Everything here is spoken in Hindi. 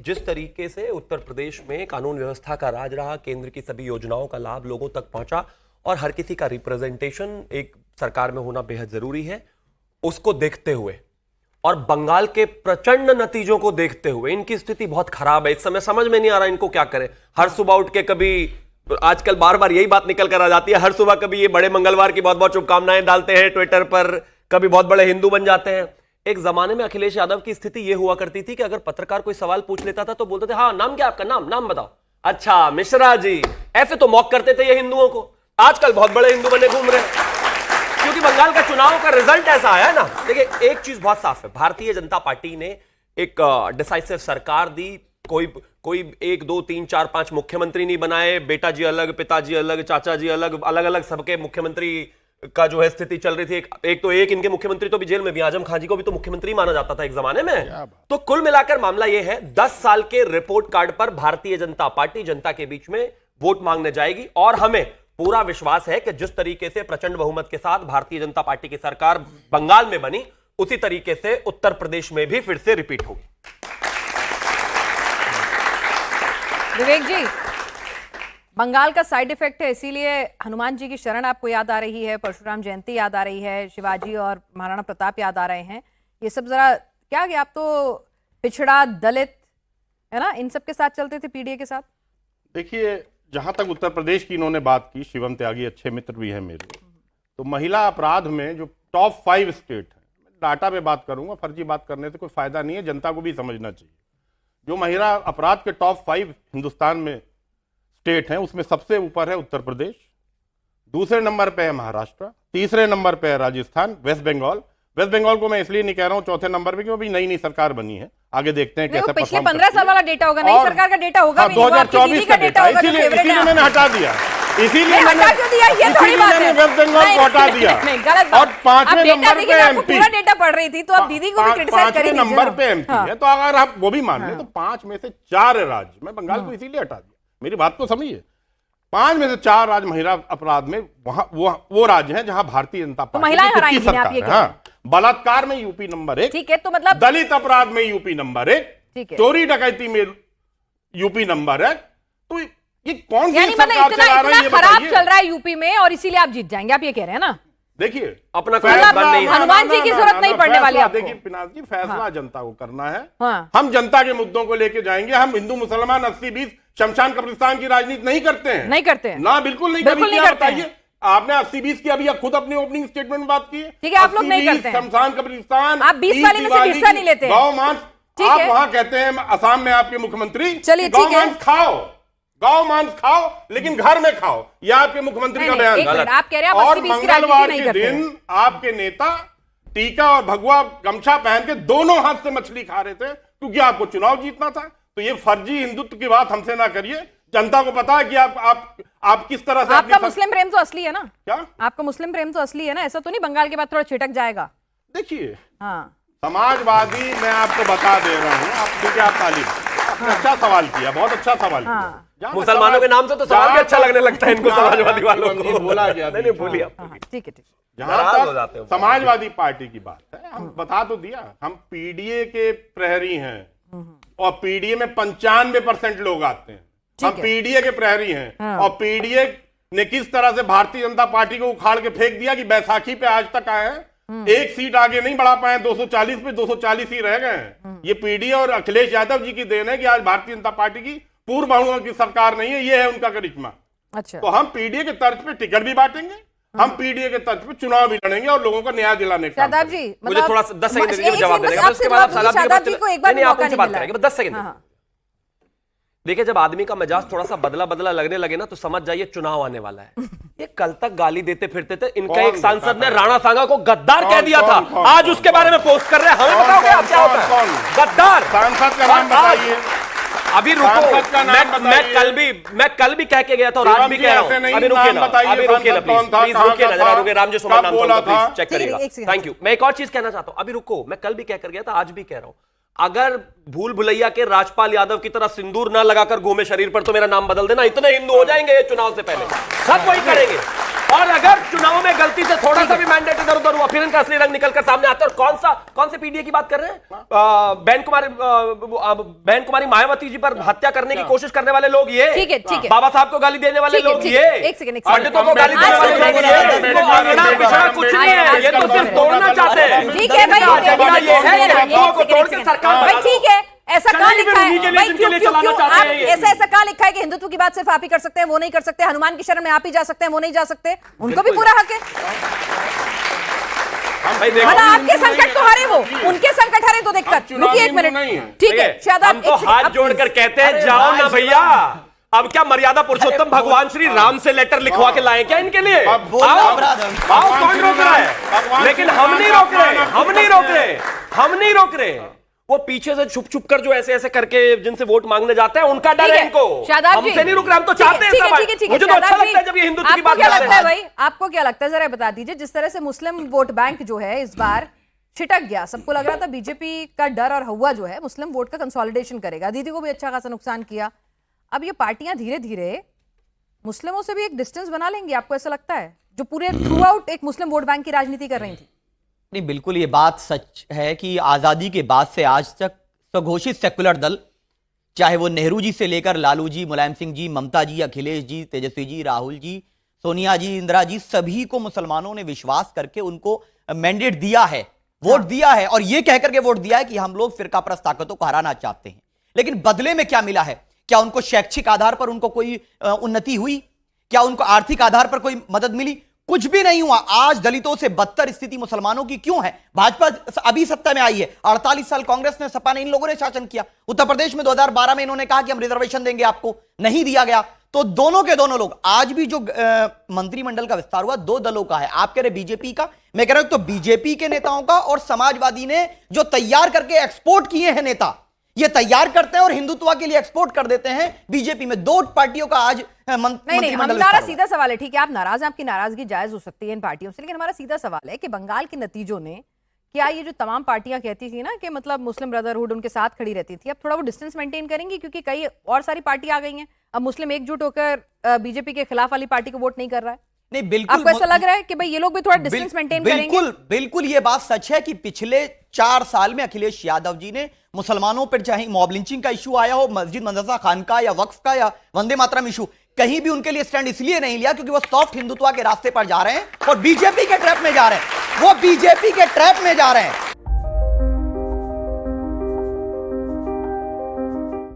जिस तरीके से उत्तर प्रदेश में कानून व्यवस्था का राज रहा, केंद्र की सभी योजनाओं का लाभ लोगों तक पहुंचा और हर किसी का रिप्रेजेंटेशन एक सरकार में होना बेहद जरूरी है, उसको देखते हुए और बंगाल के प्रचंड नतीजों को देखते हुए इनकी स्थिति बहुत खराब है। इस समय समझ में नहीं आ रहा इनको क्या करें। हर सुबह उठ के कभी, आजकल बार बार यही बात निकल कर आ जाती है, हर सुबह कभी ये बड़े मंगलवार की बहुत बहुत शुभकामनाएं डालते हैं ट्विटर पर, कभी बहुत बड़े हिंदू बन जाते हैं। एक जमाने में अखिलेश यादव की स्थिति यह हुआ करती थी कि अगर पत्रकार कोई सवाल पूछ लेता था तो बोलते थे, हाँ नाम क्या आपका, नाम बताओ। अच्छा मिश्रा जी, ऐसे तो मॉक करते थे ये हिंदुओं को। आजकल बहुत बड़े हिंदू बने घूम रहे हैं क्योंकि बंगाल का चुनाव का रिजल्ट ऐसा आया है ना। देखिए एक चीज बहुत साफ है, भारतीय जनता पार्टी ने एक डिसाइसिव सरकार दी। कोई 1 2 3 4 5 मुख्यमंत्री नहीं बनाए, बेटा जी अलग, पिताजी अलग, चाचा जी अलग, अलग अलग सबके मुख्यमंत्री का जो है स्थिति चल रही थी। एक इनके मुख्यमंत्री तो भी जेल में भी, आजम खान जी को भी तो मुख्यमंत्री माना जाता था एक जमाने में। तो कुल मिलाकर मामला यह है, 10 साल के रिपोर्ट कार्ड पर भारतीय जनता पार्टी जनता के बीच में वोट मांगने जाएगी और हमें पूरा विश्वास है कि जिस तरीके से प्रचंड बहुमत के साथ भारतीय जनता पार्टी की सरकार बंगाल में बनी, उसी तरीके से उत्तर प्रदेश में भी फिर से रिपीट होगी। विवेक जी, बंगाल का साइड इफेक्ट है, इसीलिए हनुमान जी की शरण आपको याद आ रही है, परशुराम जयंती याद आ रही है, शिवाजी और महाराणा प्रताप याद आ रहे हैं। ये सब जरा क्या कि आप तो पिछड़ा दलित है ना, इन सब के साथ चलते थे, पीडीए के साथ। देखिए, जहां तक उत्तर प्रदेश की इन्होंने बात की, शिवम त्यागी अच्छे मित्र भी हैं मेरे, तो महिला अपराध में जो टॉप 5 स्टेट है, डाटा पे बात करूंगा, फर्जी बात करने से कोई फायदा नहीं है, जनता को भी समझना चाहिए। जो महिला अपराध के टॉप 5 हिंदुस्तान में स्टेट हैं, उसमें सबसे ऊपर है उत्तर प्रदेश, दूसरे नंबर पे है महाराष्ट्र, तीसरे नंबर पे है राजस्थान, वेस्ट बंगाल को मैं इसलिए नहीं कह रहा हूं चौथे नंबर पे क्योंकि नई साल बनी है, आगे देखते हैं कैसे पिछले 15 साल वाला डेटा होगा, नई सरकार का डेटा होगा, 2024 का डेटा, इसीलिए मैंने हटा दिया, इसीलिए मैंने वेस्ट बंगाल को हटा दिया। और 5वें नंबर पे एमपी, पूरा डेटा पढ़ रही थी तो अब दीदी को भी क्रिटिसाइज करेंगे। 5वें नंबर पे एमपी है, तो अगर आप वो भी मान लें तो 5 में से 4 राज्य, मैं बंगाल को इसीलिए हटा दिया, मेरी बात को समझिए, 5 में से 4 राज्य महिला अपराध में वहां वो राज्य हैं जहां भारतीय जनता पार्टी महिलाएं हराएंगी आप ये। हाँ, बलात्कार में यूपी नंबर 1, ठीक है, तो मतलब दलित अपराध में यूपी नंबर 1, ठीक है, चोरी डकैती में यूपी नंबर 1। तो ये कौन सी यानी सरकार चला रही है, खराब चल रहा है यूपी में और इसीलिए आप जीत जाएंगे, आप ये कह रहे हैं ना। देखिए अपना हनुमान जी की जरूरत नहीं पड़ने वाली आपको। देखिए पिनाक जी, फैसला जनता को करना है। हाँ। हम जनता के मुद्दों को लेके जाएंगे। हम हिंदू मुसलमान 80-20 शमशान कब्रिस्तान की राजनीति नहीं करते हैं, नहीं करते हैं ना, बिल्कुल नहीं करते हैं। आपने 80-20 की अभी खुद अपनी ओपनिंग स्टेटमेंट में बात की है, ठीक है, आप लोग नहीं करते हैं। शमशान कब्रिस्तान, आप 20 वाले में से हिस्सा नहीं लेते, गौ मांस, आप वहां कहते हैं असम में आपके मुख्यमंत्री, गौ मांस खाओ, गौ मांस खाओ, लेकिन घर में खाओ, यह आपके मुख्यमंत्री का बयान गलत। आप कह रहे हैं और मंगलवार के दिन आपके नेता टीका और भगवा गमछा पहन के दोनों हाथ से मछली खा रहे थे क्योंकि आपको चुनाव जीतना था। तो ये फर्जी हिंदुत्व की बात हमसे ना करिए, जनता को पता है कि आप किस तरह से। आपका मुस्लिम प्रेम तो असली है ना? क्या आपका मुस्लिम प्रेम तो असली है ना? ऐसा तो नहीं बंगाल के बाद थोड़ा छिटक जाएगा? देखिए, हाँ, समाजवादी मैं आपको बता दे रहा हूँ, क्योंकि आप तालीम, आपने अच्छा सवाल किया, बहुत अच्छा सवाल किया। मुसलमानों के नाम से तो सवाल भी अच्छा लगने लगता है इनको, समाजवादी वालों को। बोला गया, नहीं बोलिए, ठीक है। जहां तक समाजवादी पार्टी की बात है, हम बता तो दिया, हम पीडीए के प्रहरी हैं और पीडीए में 95% लोग आते हैं, हम पीडीए के प्रहरी हैं। और पीडीए ने किस तरह से भारतीय जनता पार्टी को उखाड़ के फेंक दिया कि बैसाखी पे आज तक आए हैं, एक सीट आगे नहीं बढ़ा पाए, 240 पे 240 ही रह गए हैं। ये पीडीए और अखिलेश यादव जी की देन है कि आज भारतीय जनता पार्टी की पूर्व बहुमत की सरकार नहीं है, ये है उनका करिश्मा। अच्छा, तो हम पीडीए के तर्ज पे टिकट भी बांटेंगे, हम पीडीए के तर्ज पे चुनाव भी लड़ेंगे और लोगों को न्याय दिलाने का। शादाब जी, मुझे थोड़ा 10 सेकंड दीजिए, जवाब देने का, उसके बाद आप शादाब जी को एक बार मौका नहीं बात करेंगे, 10 सेकंड। देखिए, जब आदमी का मिजाज थोड़ा सा बदला लगने लगे ना, तो समझ जाइए चुनाव आने वाला है। ये कल तक गाली देते फिरते थे, इनका एक सांसद ने राणा सांगा को गद्दार कह दिया था, आज उसके बारे में पोस्ट कर रहे हैं। हमें बताओगे आप क्या होता है गद्दार? सांसद का नाम बताइए। अभी रुको, मैं कल भी कह के गया था और आज भी कह रहा हूं। अभी रुकिए ना, प्लीज रुकिए ना, जरा रुकिए। रामजी सुमन नाम था, प्लीज चेक करिएगा। Thank you. मैं एक और चीज कहना चाहता हूं, अभी रुको, मैं कल भी कह कर गया था, आज भी कह रहा हूं, अगर भूल भुलैया के राजपाल यादव की तरह सिंदूर ना लगाकर घूमे शरीर पर तो मेरा नाम बदल देना, इतने हिंदू हो जाएंगे ये चुनाव से पहले, सब वही करेंगे। और अगर चुनाव में गलती से थोड़ा सा भी मैंडेट इधर उधर हुआ, फिर इनका असली रंग निकल कर सामने आता है। और कौन से पीडीए की बात कर रहे हैं? बहन कुमारी मायावती जी पर हत्या करने की कोशिश करने वाले लोग ये, ठीक है। बाबा साहब को गाली देने वाले लोग ये, एक सेकंड पंडितों को गाली देने वाले लोग ये, तो अगड़ा पिछड़ा कुछ नहीं है, ये तो सिर्फ तोड़ना चाहते हैं। ठीक है भाई, भाई ठीक है, ऐसा कहाँ लिखा है भाई? क्यों आप ऐसा कहाँ लिखा है कि हिंदुत्व की बात सिर्फ आप ही कर सकते हैं, वो नहीं कर सकते? हनुमान की शरण में आप ही जा सकते हैं, वो नहीं जा सकते? उनको भी पूरा हक है। मतलब आपके संकट तो हरे, वो उनके संकट हरे तो दिक्कत। रुकिए एक मिनट, ठीक है शादाब, हम तो हाथ जोड़कर कहते हैं जाओ ना भैया। अब क्या मर्यादा पुरुषोत्तम भगवान श्री राम से लेटर लिखवा के लाए क्या इनके लिए? आओ, कौन रोक रहा है? लेकिन हम नहीं रोक रहे। वो पीछे से छुप छुप कर जो ऐसे ऐसे करके जिनसे वोट मांगने जाते हैं, उनका डर है इनको। हमसे नहीं रुक रहे, हम तो चाहते हैं। मुझे तो अच्छा लगता है जब ये हिंदुत्व की बात करते हैं। भाई आपको क्या लगता है, जरा बता दीजिए, जिस तरह से मुस्लिम वोट बैंक जो है इस बार छिटक गया, सबको लग रहा था बीजेपी का डर और हवा जो है मुस्लिम वोट का कंसोलिडेशन करेगा, दीदी को भी अच्छा खासा नुकसान किया। अब ये पार्टियां धीरे धीरे मुस्लिमों से भी एक डिस्टेंस बना लेंगी, आपको ऐसा लगता है, जो पूरे थ्रू आउट एक मुस्लिम वोट बैंक की राजनीति कर रही थी? नहीं, बिल्कुल ये बात सच है कि आज़ादी के बाद से आज तक स्वघोषित सेकुलर दल, चाहे वो नेहरू जी से लेकर लालू जी, मुलायम सिंह जी, ममता जी, अखिलेश जी, तेजस्वी जी, राहुल जी, सोनिया जी, इंदिरा जी, सभी को मुसलमानों ने विश्वास करके उनको मैंडेट दिया है, वोट दिया है, और ये कहकर के वोट दिया है कि हम लोग फिरका परस्त ताकतों को हराना चाहते हैं। लेकिन बदले में क्या मिला है? क्या उनको शैक्षिक आधार पर उनको कोई उन्नति हुई? क्या उनको आर्थिक आधार पर कोई मदद मिली? कुछ भी नहीं हुआ। आज दलितों से बदतर स्थिति मुसलमानों की क्यों है? भाजपा अभी सत्ता में आई है, 48 साल कांग्रेस ने, सपा ने, इन लोगों ने शासन किया। उत्तर प्रदेश में 2012 में इन्होंने कहा कि हम रिजर्वेशन देंगे आपको, नहीं दिया गया। तो दोनों के दोनों लोग, आज भी जो मंत्रिमंडल का विस्तार हुआ, दो दलों का है। आप कह रहे बीजेपी का, मैं कह रहा हूं तो बीजेपी के नेताओं का, और समाजवादी ने जो तैयार करके एक्सपोर्ट किए हैं नेता, ये तैयार करते हैं और हिंदुत्व के लिए एक्सपोर्ट कर देते हैं। बीजेपी में दो पार्टियों का आज नहीं, हमारा सीधा सवाल है, ठीक है आप नाराज हैं, आपकी नाराजगी जायज हो सकती है इन पार्टियों से, लेकिन हमारा सीधा सवाल है कि बंगाल के नतीजों ने, क्या ये जो तमाम पार्टियां कहती थी ना कि मतलब मुस्लिम ब्रदरहुड उनके साथ खड़ी रहती थी, अब थोड़ा वो डिस्टेंस मेंटेन करेंगी? क्योंकि कई और सारी पार्टी आ गई हैं, अब मुस्लिम एकजुट होकर बीजेपी के खिलाफ वाली पार्टी को वोट नहीं कर रहा है। नहीं, बिल्कुल आपको ऐसा लग रहा है कि भाई ये लोग भी थोड़ा डिस्टेंस मेंटेन करेंगे? बिल्कुल ये बात सच है कि पिछले 4 साल में अखिलेश यादव जी ने मुसलमानों पर, चाहे मॉब लिंचिंग का इशू आया हो, मस्जिद मदरसा खानका या वक्फ का या वंदे मातरम इशू, कहीं भी उनके लिए स्टैंड इसलिए नहीं लिया क्योंकि वो सॉफ्ट हिंदुत्व के रास्ते पर जा रहे हैं और बीजेपी के ट्रैप में जा रहे हैं। वो बीजेपी के ट्रैप में जा रहे हैं।